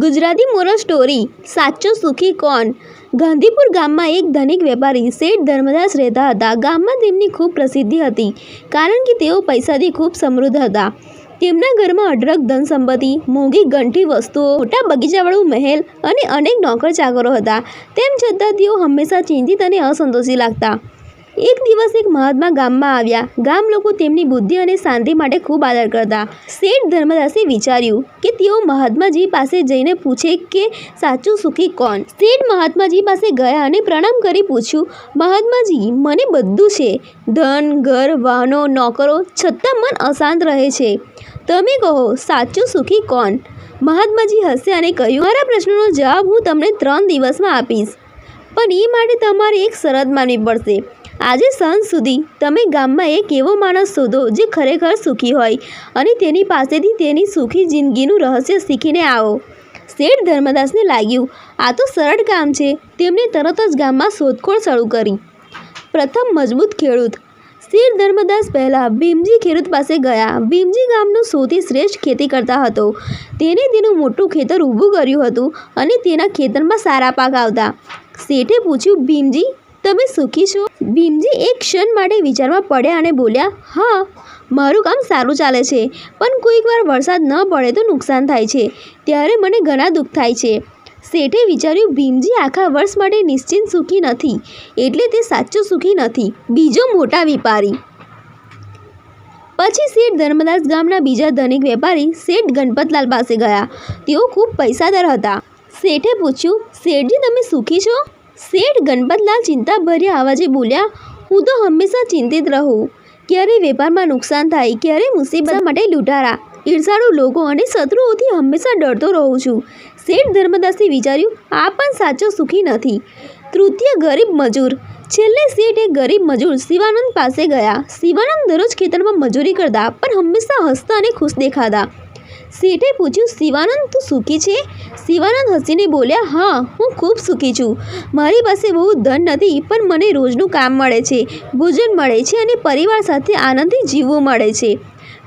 Gujarati moral story સાચો સુખી કોણ? ગાંધીપુર ગામમાં એક ધનિક વેપારી શેઠ ધર્મદાસ રહેતા હતા. ગામમાં તેમની ખૂબ પ્રસિદ્ધિ હતી કારણ કે તેઓ પૈસાથી ખૂબ સમૃદ્ધ હતા. તેમના ઘરમાં અઢળક ધન સંપત્તિ, મોંઘી ગંઠી વસ્તુઓ, મોટા બગીચાવાળું મહેલ અને અનેક નોકર ચાકરો હતા. તેમ છતાં તેઓ હંમેશા ચિંતિત અને અસંતોષી લાગતા. એક દિવસ એક મહાત્મા ગામમાં આવ્યા. ગામ લોકો તેમની બુદ્ધિ અને શાંતિ માટે ખૂબ આદર કરતા. શેઠ ધર્મદાસે વિચાર્યું કે તેઓ મહાત્માજી પાસે જઈને પૂછે કે સાચું સુખી કોણ? શેઠ મહાત્માજી પાસે ગયા અને પ્રણામ કરી પૂછ્યું, મહાત્માજી, મને બધું છે, ધન, ઘર, વાહનો, નોકરો, છતાં મન અશાંત રહે છે. તમે કહો, સાચું સુખી કોણ? મહાત્માજી હસ્યા અને કહ્યું, મારા પ્રશ્નનો જવાબ હું તમને 3 દિવસમાં આપીશ, પણ એ માટે તમારે એક શરત માનવી પડશે. આજે સાંજ સુધી તમે ગામમાં એક એવો માણસ શોધો જે ખરેખર સુખી હોય અને તેની પાસેથી તેની સુખી જિંદગીનું રહસ્ય શીખીને આવો. શેઠ ધર્મદાસને લાગ્યું, આ તો સરળ કામ છે. તેમણે તરત જ ગામમાં શોધખોળ શરૂ કરી. પ્રથમ મજબૂત ખેડૂત. શેઠ ધર્મદાસ પહેલાં ભીમજી ખેડૂત પાસે ગયા. ભીમજી ગામનો સૌથી શ્રેષ્ઠ ખેતી કરતા હતો. તેણે તેનું મોટું ખેતર ઊભું કર્યું હતું અને તેના ખેતરમાં સારા પાક આવતા. શેઠે પૂછ્યું, ભીમજી, તમે સુખી છો? ભીમજી એક ક્ષણ માટે વિચારમાં પડ્યા અને બોલ્યા, હા, મારું કામ સારું ચાલે છે, પણ કોઈક વાર વરસાદ ન પડે તો નુકસાન થાય છે. ત્યારે મને ઘણા દુઃખ થાય છે. શેઠે વિચાર્યું, ભીમજી આખા વર્ષ માટે નિશ્ચિંત સુખી નથી, એટલે તે સાચો સુખી નથી. બીજો મોટા વેપારી. પછી શેઠ ધર્મદાસ ગામના બીજા ધનિક વેપારી શેઠ ગણપતલાલ પાસે ગયા. તેઓ ખૂબ પૈસાદાર હતા. શેઠે પૂછ્યું, શેઠજી, તમે સુખી છો? શેઠ ગણપતલાલ ચિંતાભર્યા અવાજે બોલ્યા, હું તો હંમેશા ચિંતિત રહું. ક્યારે વેપારમાં નુકસાન થાય, ક્યારે મુસીબત માટે લૂંટારા, ઈર્ષાળુ લોકો અને શત્રુઓથી હંમેશા ડરતો રહું છું. શેઠ ધર્મદાસે વિચાર્યું, આ પણ સાચો સુખી નથી. તૃતીય ગરીબ મજૂર. છેલ્લે શેઠ એક ગરીબ મજૂર શિવાનંદ પાસે ગયા. શિવાનંદ દરરોજ ખેતરમાં મજૂરી કરતા, પણ હંમેશા હસતા અને ખુશ દેખાતા. શેઠે પૂછ્યું, શિવાનંદ, તું સુખી છે? શિવાનંદ હસીને બોલ્યા, હા, હું ખૂબ સુખી છું. મારી પાસે બહુ ધન નથી, પણ મને રોજનું કામ મળે છે, ભોજન મળે છે અને પરિવાર સાથે આનંદથી જીવવું મળે છે.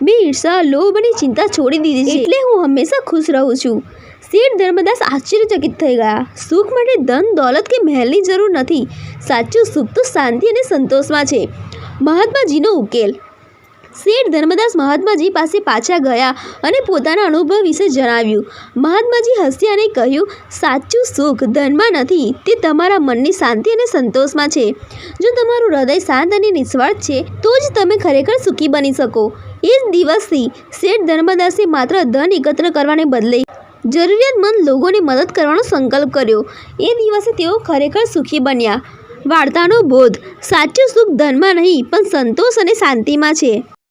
મેં ઈર્ષા, લોભ અને ચિંતા છોડી દીધી છે, એટલે હું હંમેશા ખુશ રહું છું. શેઠ ધર્મદાસ આશ્ચર્યચકિત થઈ ગયા. સુખ માટે ધન, દોલત કે મહેલની જરૂર નથી. સાચું સુખ તો શાંતિ અને સંતોષમાં છે. મહાત્માજીનો ઉકેલ. શેઠ ધર્મદાસ મહાત્માજી પાસે પાછા ગયા અને પોતાના અનુભવ વિશે જણાવ્યું. મહાત્માજી હસ્યા અને કહ્યું, સાચું સુખ ધનમાં નથી, તે તમારા મનની શાંતિ અને સંતોષમાં છે. જો તમારું હૃદય શાંત અને નિસ્વાર્થ છે, તો જ તમે ખરેખર સુખી બની શકો. એ જ દિવસથી શેઠ ધર્મદાસે માત્ર ધન એકત્ર કરવાને બદલે જરૂરિયાતમંદ લોકોને મદદ કરવાનો સંકલ્પ કર્યો. એ દિવસે તેઓ ખરેખર સુખી બન્યા. વાર્તાનો બોધ. સાચું સુખ ધનમાં નહીં, પણ સંતોષ અને શાંતિમાં છે.